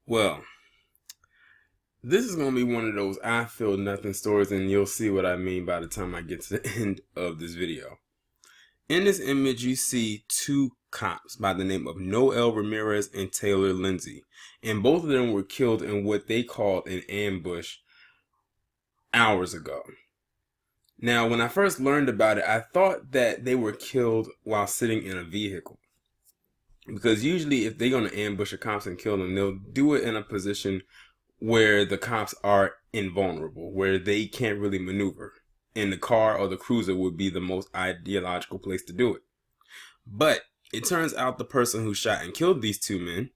Well, this is going to be one of those I feel nothing stories, and you'll see what I mean by the time I get to the end of this video. In this image, you see two cops by the name of Noel Ramirez and Taylor Lindsay, and both of them were killed in what they called an ambush hours ago. Now, when I first learned about it, I thought that they were killed while sitting in a vehicle. Because usually if they're going to ambush a cops and kill them, they'll do it in a position where the cops are invulnerable, where they can't really maneuver. And the car or the cruiser would be the most ideological place to do it. But it turns out the person who shot and killed these two men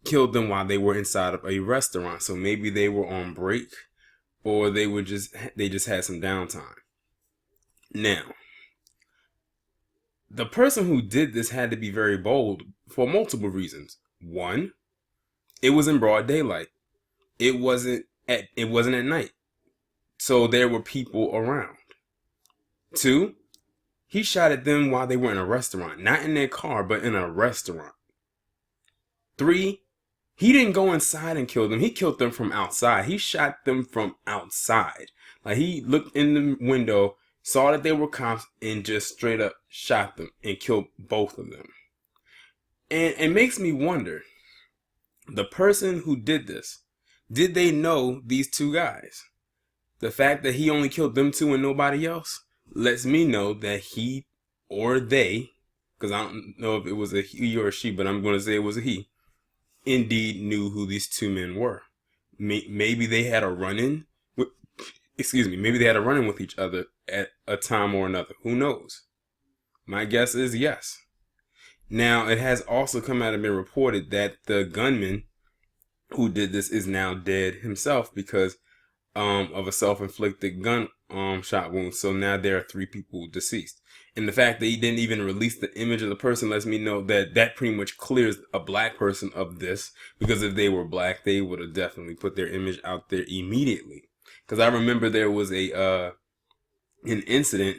killed them while they were inside of a restaurant. So maybe they were on break, or they just had some downtime. Now, the person who did this had to be very bold for multiple reasons. One, it was in broad daylight. It wasn't at night. So there were people around. Two, he shot at them while they were in a restaurant, not in their car, but in a restaurant. Three, he didn't go inside and kill them. He killed them from outside. He shot them from outside. Like, he looked in the window, saw that they were cops, and just straight up shot them and killed both of them. And it makes me wonder, the person who did this, did they know these two guys? The fact that he only killed them two and nobody else lets me know that he or they, because I don't know if it was a he or a she, but I'm going to say it was a he, indeed knew who these two men were. Maybe they had a run-in with, maybe they had a run-in with each other at a time or another. Who knows? My guess is yes. Now, it has also come out and been reported that the gunman who did this is now dead himself because of a self-inflicted gun shot wound. So now there are 3 people deceased. And the fact that he didn't even release the image of the person lets me know that that pretty much clears a black person of this. Because if they were black, they would have definitely put their image out there immediately. Because I remember there was an incident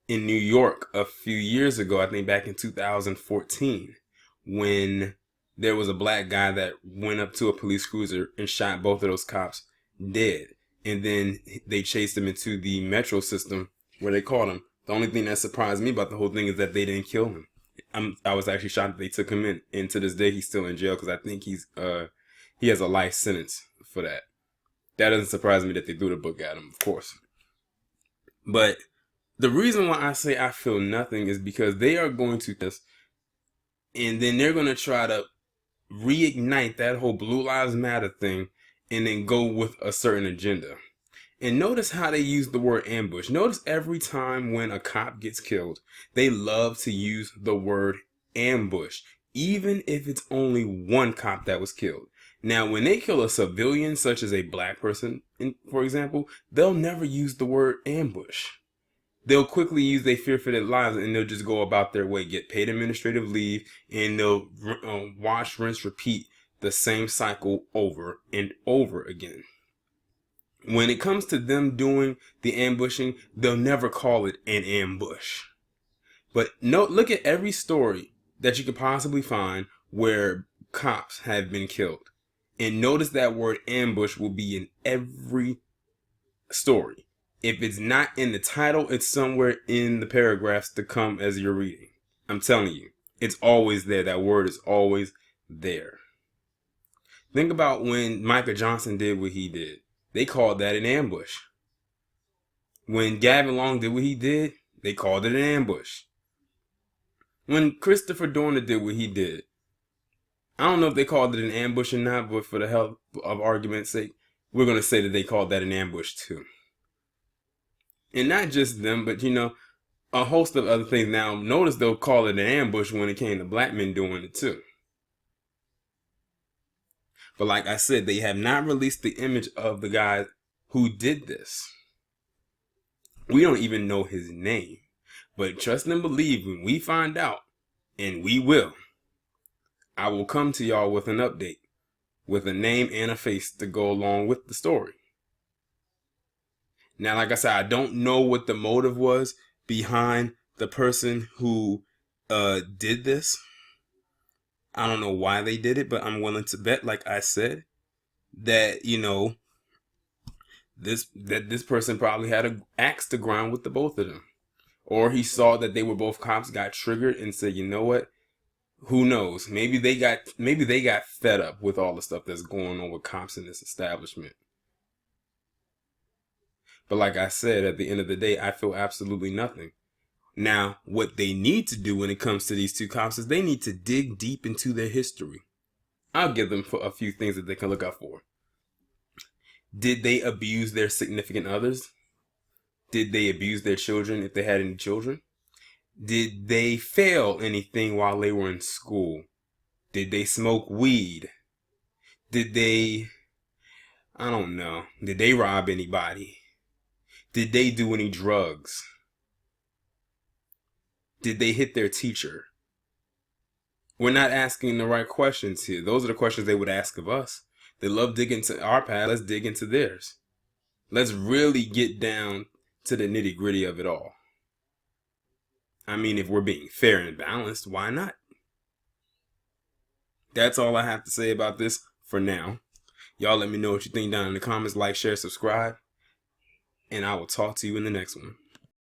in New York a few years ago, I think back in 2014, when there was a black guy that went up to a police cruiser and shot both of those cops dead. And then they chased him into the metro system where they caught him. The only thing that surprised me about the whole thing is that they didn't kill him. I was actually shocked that they took him in. And to this day, he's still in jail because I think he has a life sentence for that. That doesn't surprise me that they threw the book at him, of course. But the reason why I say I feel nothing is because they are going to this, and then they're going to try to reignite that whole Blue Lives Matter thing and then go with a certain agenda. And notice how they use the word ambush. Notice every time when a cop gets killed, they love to use the word ambush, even if it's only one cop that was killed. Now, when they kill a civilian, such as a black person, for example, they'll never use the word ambush. They'll quickly use they fear for their lives, and they'll just go about their way, get paid administrative leave, and they'll wash, rinse, repeat the same cycle over and over again. When it comes to them doing the ambushing, they'll never call it an ambush. But look at every story that you could possibly find where cops have been killed. And notice that word ambush will be in every story. If it's not in the title, it's somewhere in the paragraphs to come as you're reading. I'm telling you, it's always there. That word is always there. Think about when Michael Johnson did what he did. They called that an ambush. When Gavin Long did what he did, they called it an ambush. When Christopher Dorner did what he did, I don't know if they called it an ambush or not, but for the hell of argument's sake, we're going to say that they called that an ambush too. And not just them, but a host of other things. Now, notice they'll call it an ambush when it came to black men doing it too. But like I said, they have not released the image of the guy who did this. We don't even know his name. But trust and believe, when we find out, and we will, I will come to y'all with an update, with a name and a face to go along with the story. Now, like I said, I don't know what the motive was behind the person who did this. I don't know why they did it, but I'm willing to bet, like I said, that this person probably had an axe to grind with the both of them, or he saw that they were both cops, got triggered, and said, you know what? Who knows? Maybe they got fed up with all the stuff that's going on with cops in this establishment. But like I said, at the end of the day, I feel absolutely nothing. Now, what they need to do when it comes to these two cops is they need to dig deep into their history. I'll give them a few things that they can look out for. Did they abuse their significant others? Did they abuse their children if they had any children? Did they fail anything while they were in school? Did they smoke weed? Did they, I don't know, did they rob anybody? Did they do any drugs? Did they hit their teacher? We're not asking the right questions here. Those are the questions they would ask of us. They love digging into our past. Let's dig into theirs. Let's really get down to the nitty gritty of it all. I mean, if we're being fair and balanced, why not? That's all I have to say about this for now. Y'all let me know what you think down in the comments. Like, share, subscribe. And I will talk to you in the next one.